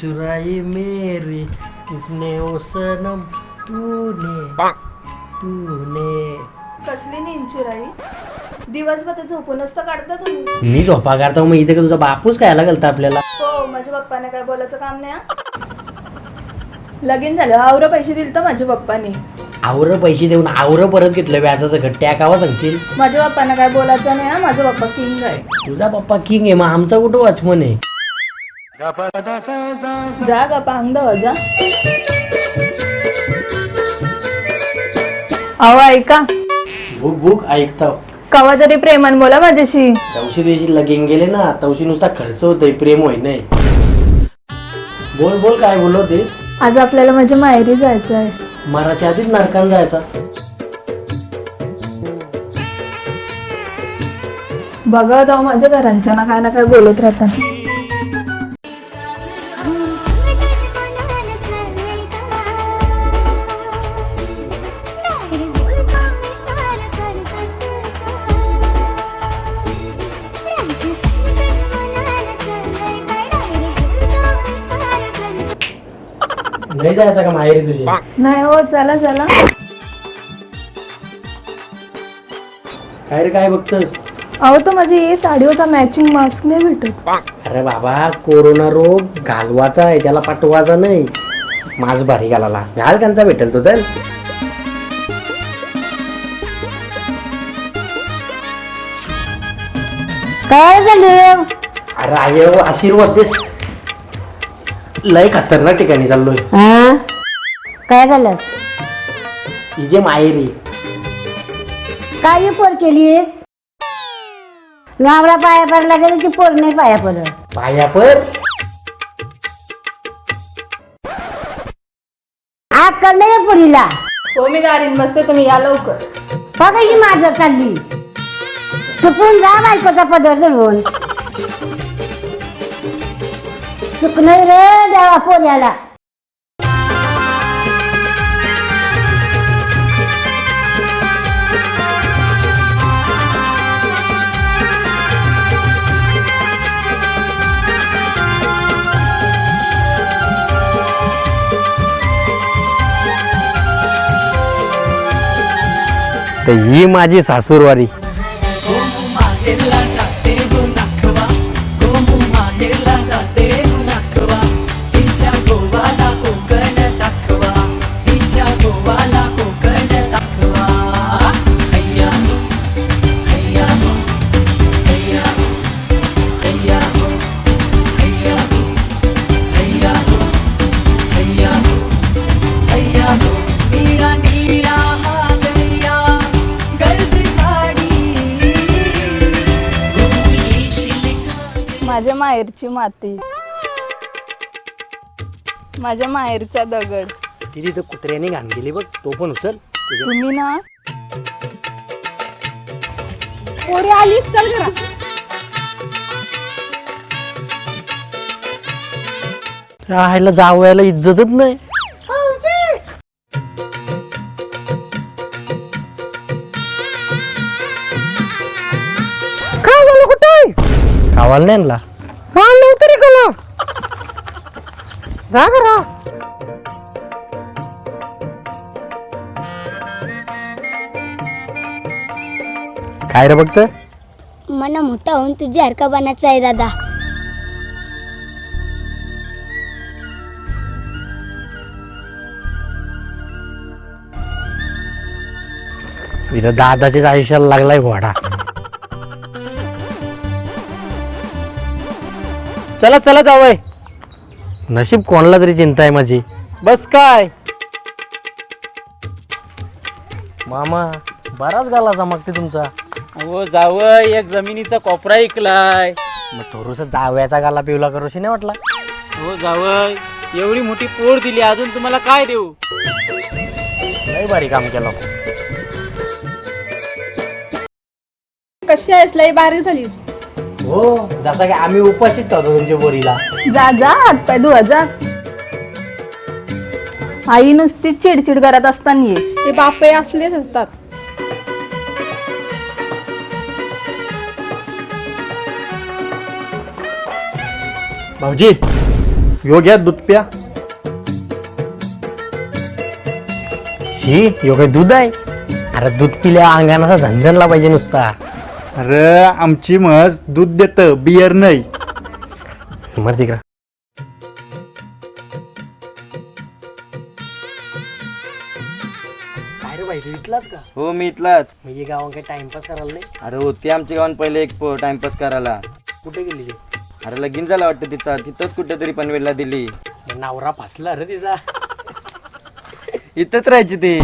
चुराई मेरी किसने ओ सनम तूने तूने. कसली निंचुराई दिवसभर तर झोपून असतं काढता तुम्ही. मी झोपा काढतो मग इथे का तुझा बापूस खायला घालता आपल्याला. हो माझ्या पप्पाने काय बोलायचं काम नाही हा. लगीन झालं आवर पैसे दिले तर माझ्या पप्पाने. आवर पैसे देऊन आवर परत घेतलं व्याजाचं घट्ट कावा सांगशील. माझ्या पप्पाने काय बोलायचं नाही हा. माझा पप्पा किंग आहे. तुझा पप्पा किंग आहे मग आमचा कुठं वॉचमन आहे. जा गा पांग जा. अहो ऐका भूक भूक ऐकता. कवा तरी प्रेमान बोला माझ्याशी. तवशी दिवशी लगीन गेले ना तवशी नुसता खर्च होतोय प्रेम होई नाही. बोल बोल काय बोलवतेस. आज आपल्याला माझ्या माहेरी जायचं आहे. मराच्या आधीच नरकान जायचा. बघा जाऊ माझ्या घरांच्या ना काय बोलत राहतात. नाही जायचा का माहेरी तुझी. नाही हो चला चला. काय रे काय बघतोस. अहो तो माझी साडीवरचा मॅचिंग मास्क नाही भेटत. अरे बाबा कोरोना रोग घालवाचा आहे त्याला पाठवायचा नाही. माझ भारी घालाला घाल त्यांचा भेटेल तो चल. काय झालं. अरे आहे हो, आशीर्वाद देस. लय खतरनाक ठिकाणी चाललोय. काय झालं. हिजे माहेरी. काय पोर केलीस. नावरा पाया पडला गेली की पोर नाही पाया पडत. पाया पर अक्कल नाही पोरीला. हो मी गाडीन बसते तुम्ही या लवकर. बघा ही माझं चालली. चुकून जा बायकोचा पदर धरून. चुक नाही रे देवा पोऱ्याला. तर ही माझी सासूरवारी. माझ्या माहेरची माती माझ्या माहेरचा दगड. तिथे तर कुत्र्याने घाण गेली बघ तो पण उचल. तुम्ही ना पोरी आली चल घरा. राहायला जावयाला इज्जतच नाही. काय झालं कुठे. खावाला नाही आणला. तरी कला जा घरा. काय रे बघत. मला मोठा होऊन तुझ्या हरका बनायचा आहे दादा. इथं दादाच्याच आयुष्याला लागलाय घोडा. चला चला जावय. नशीब कोणाला तरी चिंता आहे माझी. बस काय मामा बराच गाला जमागते तुमचा. हो जावं एक जमिनीचा कोपरा ऐकलाय. मग थोडस जावयाचा गाला पिवला करूशी नाही वाटला. हो जावं एवढी मोठी पोर दिली अजून तुम्हाला काय देऊ. लय भारी काम केलं. कशी आहेस लई बारीक झालीस. हो जसा की आम्ही उपाशीच होतो तुमच्या बोरीला. जा जा हातपाय धुवा जा. आई नुसती चिडचिड करत असताना ये. ते बापे असलेच असतात. भाऊजी यो घ्या दूध प्या. शी यो काय दूध आहे? अरे दूध पिल्या अंगाना झंझणला पाहिजे नुसता. अरे आमची म्हस दूध देतं, बियर नाही. मर तिकडं. काय रे बाई तू इथलाच का? हो मी इथलाच. म्हणजे गावात काही टाइमपास करायला नाही? अरे होती आमच्या गावात पहिले एक टाइमपास करायला. कुठे गेली ती? अरे लगीन झाला वाटतं तिचा, तिथंच कुठेतरी पनवेलला दिली. नवरा फसला रे तिचा. इथंच राहायची ती.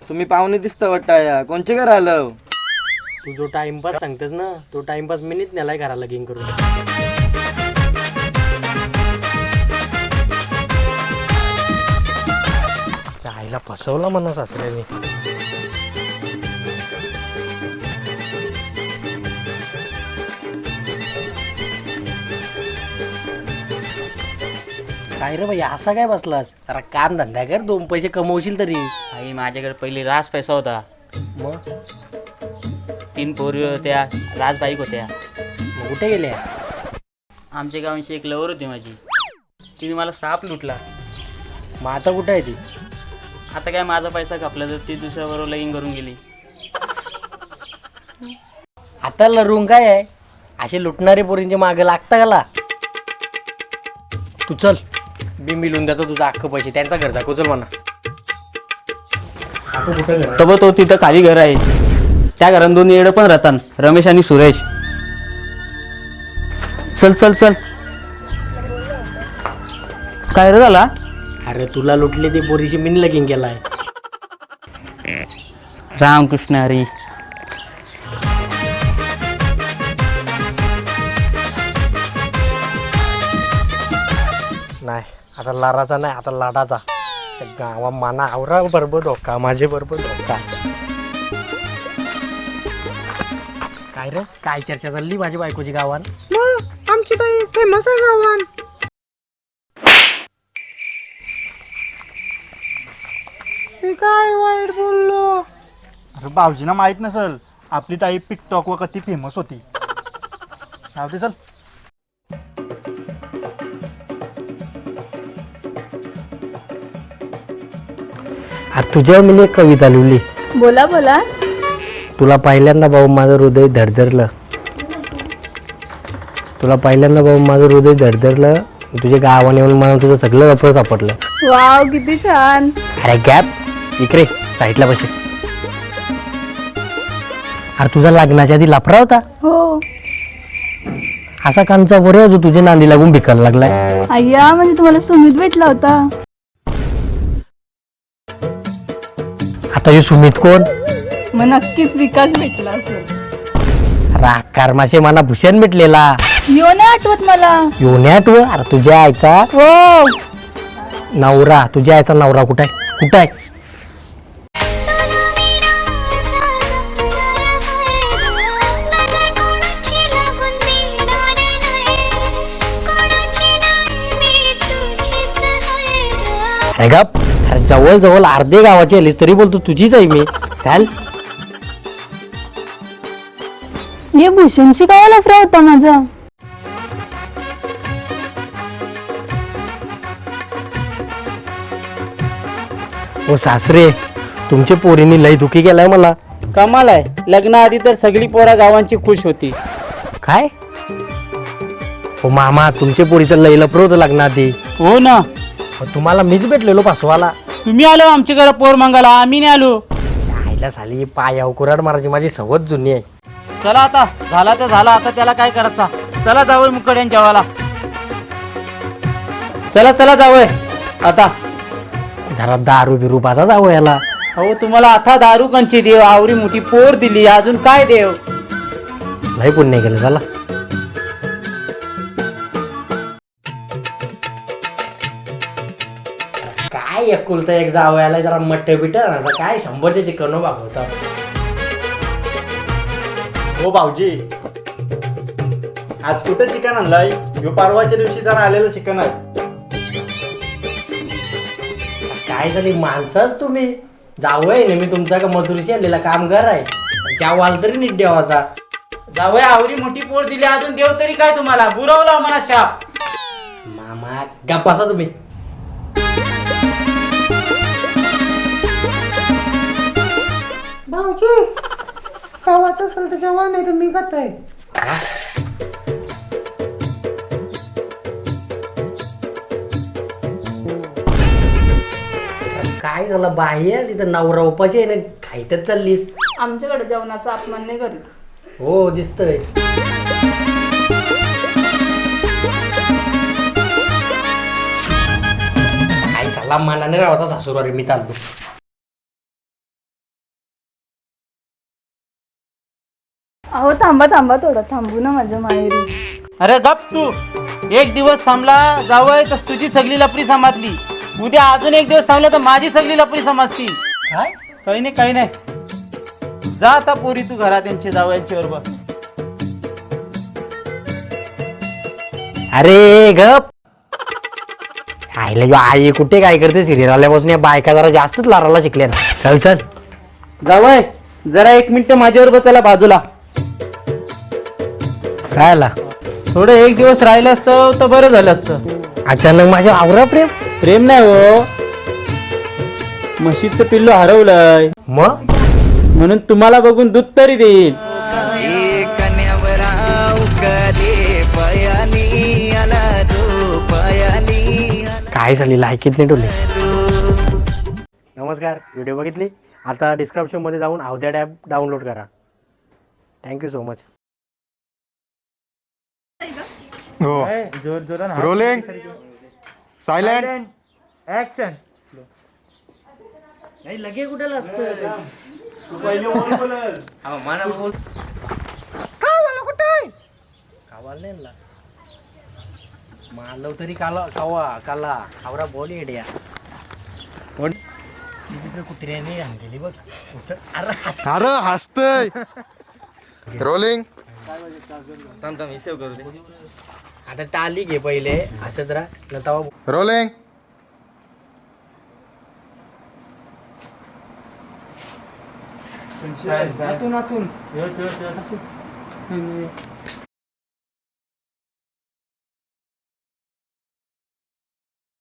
तुम्ही पाहुणे दिसता वाटतं, कोणचे घर आलं? तू जो टाइमपास सांगतेस ना तो टाइमपास मीनीच नेलाय घराला गेम करून. त्या आईला फसवलं म्हणा सासऱ्याने. काय रे भाई असा काय बसलास? जरा काम धंदा कर, 2 पैसे कमवशील तरी. आई माझ्याकडे पहिली रास पैसा होता. मग 3 पोरी होत्या, राज बाईक होत्या. मग कुठे गेले? आमच्या गावांची एक लवर होती माझी, तिने मला साप लुटला. मग आता कुठे आहे ती? आता काय माझा पैसा खपला तर ती दुसऱ्याबरोबर लगीन करून गेली. आता लरून काय आहे? असे लुटणारे पोरींचे मागे लागता गाला. तू चल, मी मिळून देतो तुझा अख्खं पैसे. त्यांचा घर दाखव, चल म्हणा. तब तो तिथं खाली घर आहे, त्या घरात 2 येडं पण राहतात, रमेश आणि सुरेश. चल चल चल. काय रे झाला? अरे तुला लुटले ते पोरीची मिन लगीन केलाय. रामकृष्ण हरी. नाही आता लाराचा नाही, आता लाडाचा. गावा माना आवरा बरोबर धोका, माझे बरोबर धोका. काय रे काय चर्चा चालली माझी बायकोची गावात? आमची ताई फेमस आहे गावान. काय वाईट बोललो? अरे भाऊजीना माहित नसल आपली ताई टिकटॉक वर किती फेमस होती. राहते चल. अरे तुझ्यावर मी एक कविता लिहिली. बोला बोला. तुला पहिल्यांदा भाऊ माझं हृदय धडधडलं. तुला पहिल्यांदा भाऊ माझं हृदय धडधडलं. तुझ्या गावाने येऊन मला तुझं सगळं अफळ सापडलं. वाव किती छान. अरे गॅप इकडे साईडला बसे. अरे तुझा लग्नाच्या आधी लफडा होता. हो. असा कामचा बरे जो तुझ्या नांदी लागून भिकायला लागलाय. अय्या म्हणजे तुम्हाला सुमित भेटला होता. आता हे सुमित कोण? मग नक्कीच विकास भेटला असेल. कर्माशे मना भूषण भेटलेला. यो नाही आठवत मला. योन्यात व अरे तुझ्या आईचा हो नवरा. तुझ्या आईचा नवरा कुठे आहे? कुठे आहे? अरे गप. अरे जवळ जवळ अर्धे गावाची आलीस तरी बोलतो तुझीच आहे मी. चाल. हे भूषणशी काय लफडा होता माझा? ओ सासरे तुमच्या पोरीने लय दुखी केलाय मला. कमाल आहे, लग्नाआधी तर सगळी पोरा गावांची खुश होती. काय? हो मामा तुमच्या पोरीचं लय लफडं होतं लग्नाआधी. हो ना, तुम्हाला मीच भेटलेलो पासवाला. तुम्ही आलो आमच्या घरा पोर मंगाला, आम्ही नाही आलो. आईला साली पायाव कुराड मारायची माझी सवत जुनी आहे. चला आता झाला तर झाला, आता त्याला काय करायचा. चला जावं मुकड्यान जेवायला. चला चला जावं आता. जरा दारू बिरू पाजा जावं याला. अहो तुम्हाला आता दारू कंची देव, आवरी मोठी पोर दिली, अजून काय देव. लय पुण्य केलं. चला. काय एकुलता एक जावं याला जरा मट्ट बिट काय 100चे चिकन भागवता. हो भाऊजी आज कुठं चिकन आणलाय? ह्यो परवाच्या दिवशी जरा आलेलं चिकन आहे. काय झाली माणसंच तुम्ही? जावं आहे ना मी तुमचा का मजुरीची आणलेला कामगार आहे. जेवाल तरी नीट देवाचा. जावय आवरी मोठी पोर दिली अजून देव तरी काय तुम्हाला बुरवला म्हणा शाप. मामा गप्प बसा तुम्ही. भाऊजी गावाचं असेल तर जेव्हा नाही तर मी गत आहे. काय झालं बाह्य तिथं नवरा उपाशी आहे ना, खायतच चाललीस. आमच्याकडे जेवणाचा अपमान नाही करीत. हो दिसतंय. काय झाला मानाने राहायचा सासूरवारी. मी चालतो. अहो थांबा थांबा थोडं थांबू ना माझ्या माहेरी. अरे गप तू. एक दिवस थांबला जावय तर तुझी सगळी लपडी समाजली. उद्या अजून एक दिवस थांबला तर माझी सगळी लपडी समजती. काय काही नाही काही नाही. जा आता पोरी तू घरात त्यांची जावयांच्यावर बघ. अरे गप. आईला यो आई कुठे काय करते सिरियल आल्यापासून या बायका जरा जास्तच लाराला शिकल्या ना. चल चल जावय जरा 1 मिनिट माझ्यावर बसायला बाजूला. काय आला थोडं एक दिवस राहिलं असतं तर बरं झालं असतं. अचानक माझ्या आवरा प्रेम. प्रेम नाही हो, म्हशीचं पिल्लू हरवलंय मग म्हणून तुम्हाला बघून दूध तरी देईल. काय झाली लायकीत नाही डोले. नमस्कार. व्हिडिओ बघितली. आता डिस्क्रिप्शनमध्ये जाऊन अवधेड ॲप डाउनलोड करा. Thank you so much. हो. जोर जोर रोलिंग. सायलेंट. ऍक्शन. नाही लगे कुठे असतं. कावाल नाही ना. मालव तरी काला कावा काला आवरा बोल येड्या. कोण तिकडे कुत्र्याने आणलेली बघ. अरे अरे हसतय. रोलिंग. आता टाली घे पहिले असं जरा नतावा. रोलिंग. आतून आतून.